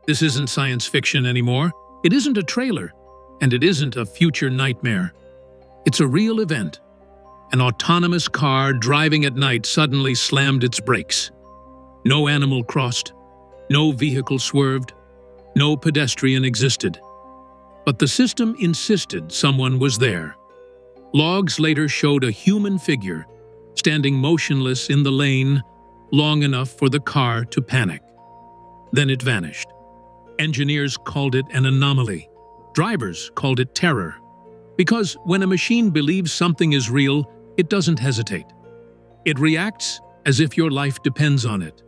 This isn't science fiction anymore. It isn't a trailer, and it isn't a future nightmare. It's a real event. An autonomous car driving at night suddenly slammed its brakes. No animal crossed, no vehicle swerved, no pedestrian existed. But the system insisted someone was there. Logs later showed a human figure standing motionless in the lane long enough for the car to panic. Then it vanished. Engineers called it an anomaly. Drivers called it terror. Because when a machine believes something is real, it doesn't hesitate. It reacts as if your life depends on it.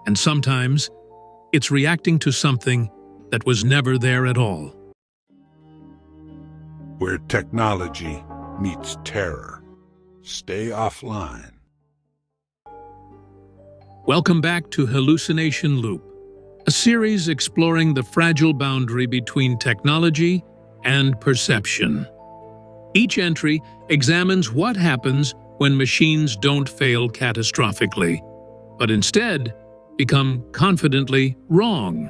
And sometimes, it's reacting to something that was never there at all. Where technology meets terror. Stay offline. Welcome back to Hallucination Loop, a series exploring the fragile boundary between technology and perception. Each entry examines what happens when machines don't fail catastrophically, but instead become confidently wrong.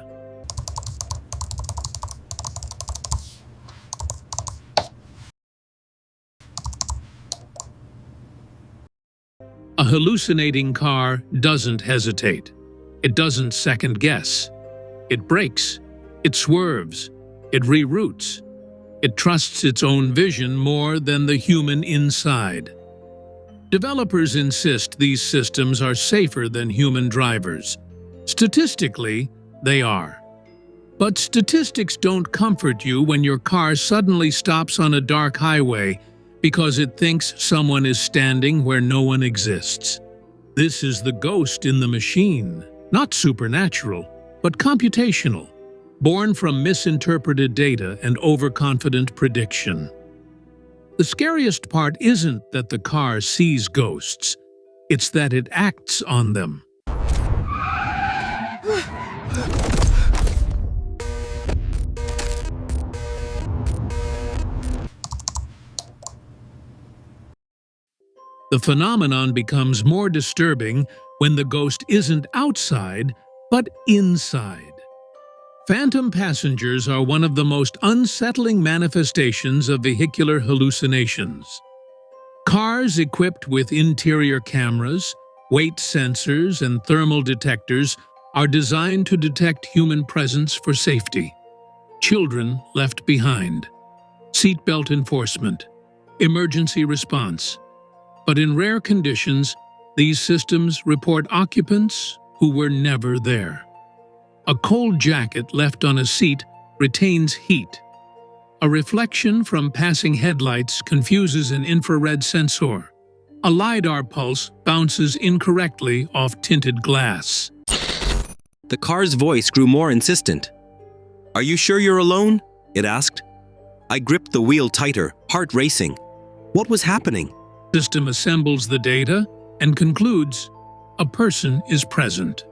A hallucinating car doesn't hesitate. It doesn't second-guess. It brakes. It swerves. It reroutes. It trusts its own vision more than the human inside. Developers insist these systems are safer than human drivers. Statistically, they are. But statistics don't comfort you when your car suddenly stops on a dark highway because it thinks someone is standing where no one exists. This is the ghost in the machine, not supernatural, but computational, born from misinterpreted data and overconfident prediction. The scariest part isn't that the car sees ghosts, it's that it acts on them. The phenomenon becomes more disturbing when the ghost isn't outside, but inside. Phantom passengers are one of the most unsettling manifestations of vehicular hallucinations. Cars equipped with interior cameras, weight sensors, and thermal detectors are designed to detect human presence for safety. Children left behind. Seatbelt enforcement. Emergency response. But in rare conditions, these systems report occupants who were never there. A cold jacket left on a seat retains heat. A reflection from passing headlights confuses an infrared sensor. A LiDAR pulse bounces incorrectly off tinted glass. The car's voice grew more insistent. "Are you sure you're alone?" it asked. I gripped the wheel tighter, heart racing. What was happening? The system assembles the data and concludes a person is present.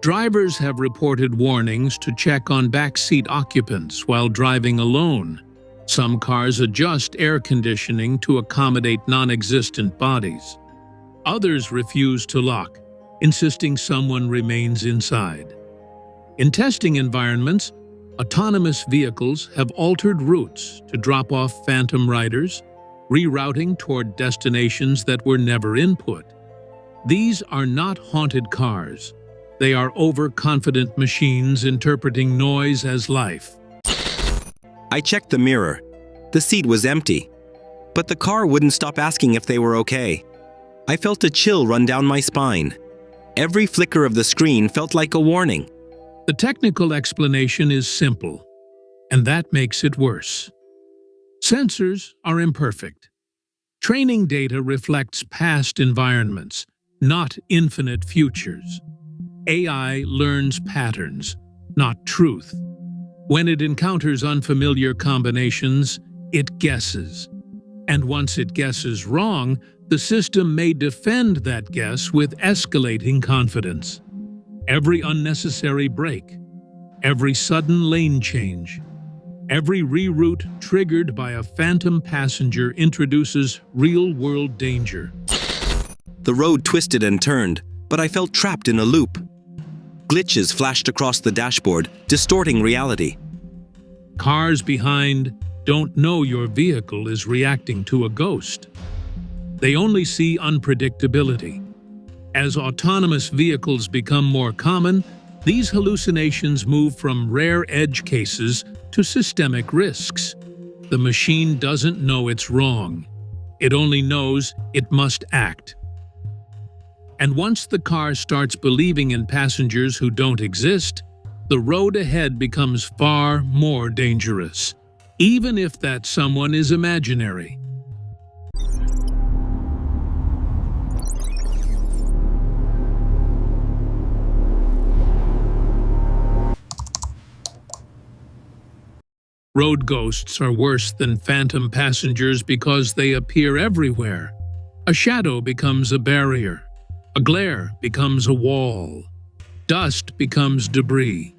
Drivers have reported warnings to check on backseat occupants while driving alone. Some cars adjust air conditioning to accommodate non-existent bodies. Others refuse to lock, insisting someone remains inside. In testing environments, autonomous vehicles have altered routes to drop off phantom riders, rerouting toward destinations that were never input. These are not haunted cars. They are overconfident machines interpreting noise as life. I checked the mirror. The seat was empty. But the car wouldn't stop asking if they were okay. I felt a chill run down my spine. Every flicker of the screen felt like a warning. The technical explanation is simple, and that makes it worse. Sensors are imperfect. Training data reflects past environments, not infinite futures. AI learns patterns, not truth. When it encounters unfamiliar combinations, it guesses. And once it guesses wrong, the system may defend that guess with escalating confidence. Every unnecessary brake, every sudden lane change, Every reroute triggered by a phantom passenger introduces real-world danger. The road twisted and turned, but I felt trapped in a loop. Glitches flashed across the dashboard, distorting reality. Cars behind don't know your vehicle is reacting to a ghost. They only see unpredictability. As autonomous vehicles become more common, these hallucinations move from rare edge cases to systemic risks. The machine doesn't know it's wrong. It only knows it must act. And once the car starts believing in passengers who don't exist, the road ahead becomes far more dangerous, even if that someone is imaginary. Road ghosts are worse than phantom passengers because they appear everywhere. A shadow becomes a barrier. A glare becomes a wall. Dust becomes debris.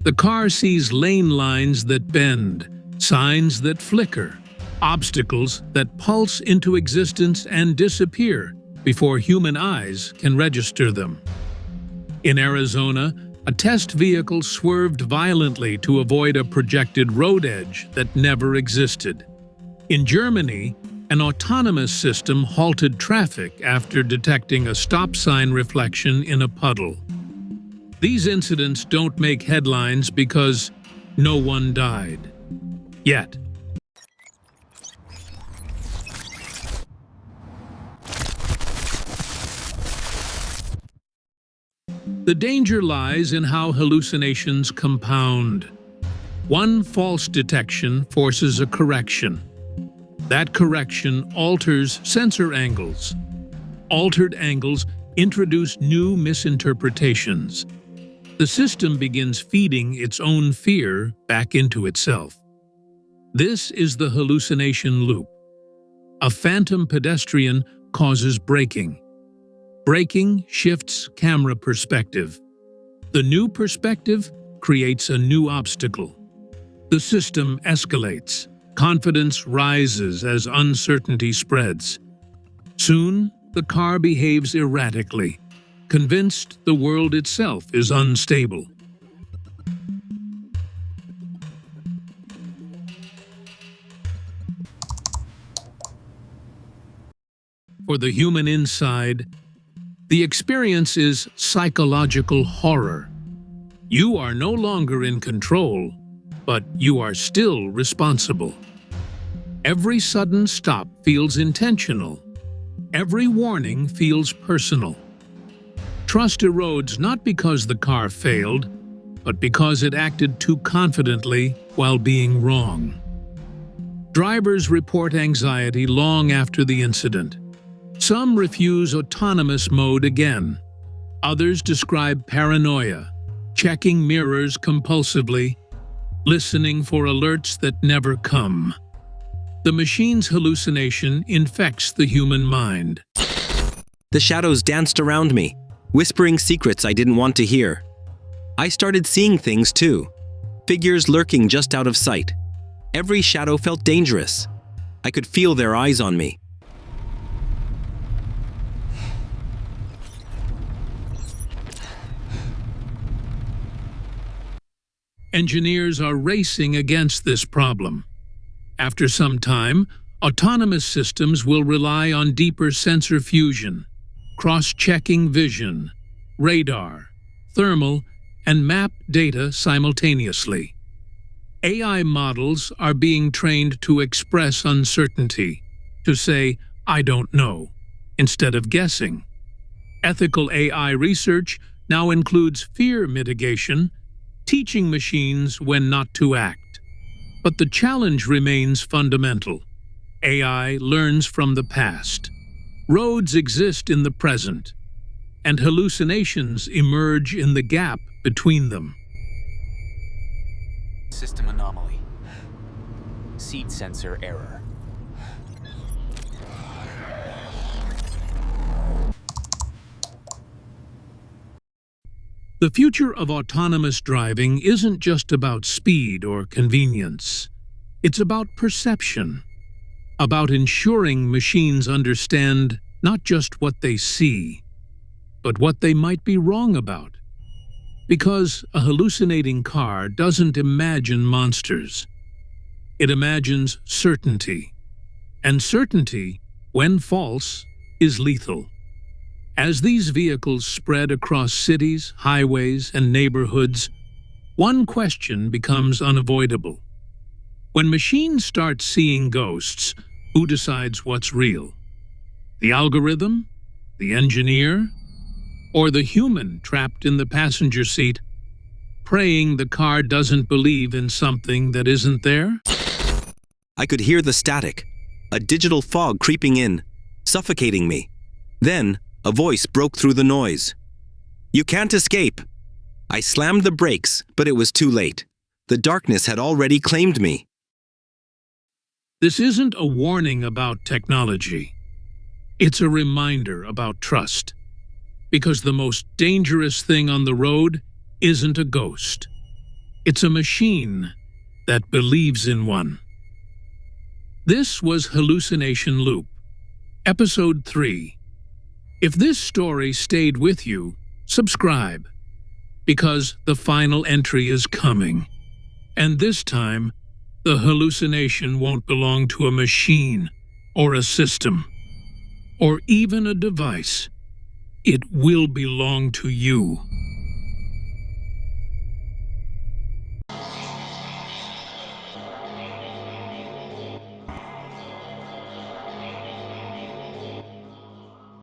The car sees lane lines that bend, signs that flicker, obstacles that pulse into existence and disappear before human eyes can register them. In Arizona, a test vehicle swerved violently to avoid a projected road edge that never existed. In Germany, an autonomous system halted traffic after detecting a stop sign reflection in a puddle. These incidents don't make headlines because no one died. Yet. The danger lies in how hallucinations compound. One false detection forces a correction. That correction alters sensor angles. Altered angles introduce new misinterpretations. The system begins feeding its own fear back into itself. This is the hallucination loop. A phantom pedestrian causes braking. Braking shifts camera perspective. The new perspective creates a new obstacle. The system escalates. Confidence rises as uncertainty spreads. Soon, the car behaves erratically, convinced the world itself is unstable. For the human inside, the experience is psychological horror. You are no longer in control, but you are still responsible. Every sudden stop feels intentional. Every warning feels personal. Trust erodes not because the car failed, but because it acted too confidently while being wrong. Drivers report anxiety long after the incident. Some refuse autonomous mode again. Others describe paranoia, checking mirrors compulsively, listening for alerts that never come. The machine's hallucination infects the human mind. The shadows danced around me, whispering secrets I didn't want to hear. I started seeing things too, figures lurking just out of sight. Every shadow felt dangerous. I could feel their eyes on me. Engineers are racing against this problem. After some time, autonomous systems will rely on deeper sensor fusion, cross-checking vision, radar, thermal, and map data simultaneously. AI models are being trained to express uncertainty, to say, "I don't know," instead of guessing. Ethical AI research now includes fear mitigation, teaching machines when not to act. But the challenge remains fundamental. AI learns from the past. Roads exist in the present, and hallucinations emerge in the gap between them. System anomaly. Seat sensor error. The future of autonomous driving isn't just about speed or convenience. It's about perception, about ensuring machines understand not just what they see, but what they might be wrong about. Because a hallucinating car doesn't imagine monsters. It imagines certainty. And certainty, when false, is lethal. As these vehicles spread across cities, highways, and neighborhoods, one question becomes unavoidable. When machines start seeing ghosts, who decides what's real? The algorithm? The engineer? Or the human trapped in the passenger seat, praying the car doesn't believe in something that isn't there? I could hear the static, a digital fog creeping in, suffocating me. Then, a voice broke through the noise. "You can't escape!" I slammed the brakes, but it was too late. The darkness had already claimed me. This isn't a warning about technology. It's a reminder about trust. Because the most dangerous thing on the road isn't a ghost. It's a machine that believes in one. This was Hallucination Loop, Episode 3. If this story stayed with you, subscribe, because the final entry is coming. And this time, the hallucination won't belong to a machine or a system, or even a device. It will belong to you.